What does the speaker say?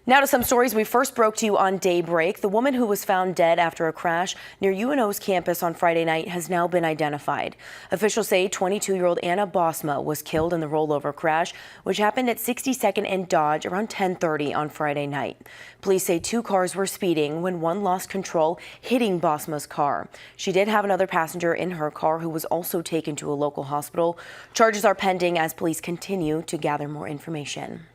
Now to some stories we first broke to you on Daybreak. The woman who was found dead after a crash near UNO's campus on Friday night has now been identified. Officials say 22-year-old Anna Bosma was killed in the rollover crash, which happened at 62nd and Dodge around 10:30 on Friday night. Police say two cars were speeding when one lost control, hitting Bosma's car. She did have another passenger in her car who was also taken to a local hospital. Charges are pending as police continue to gather more information.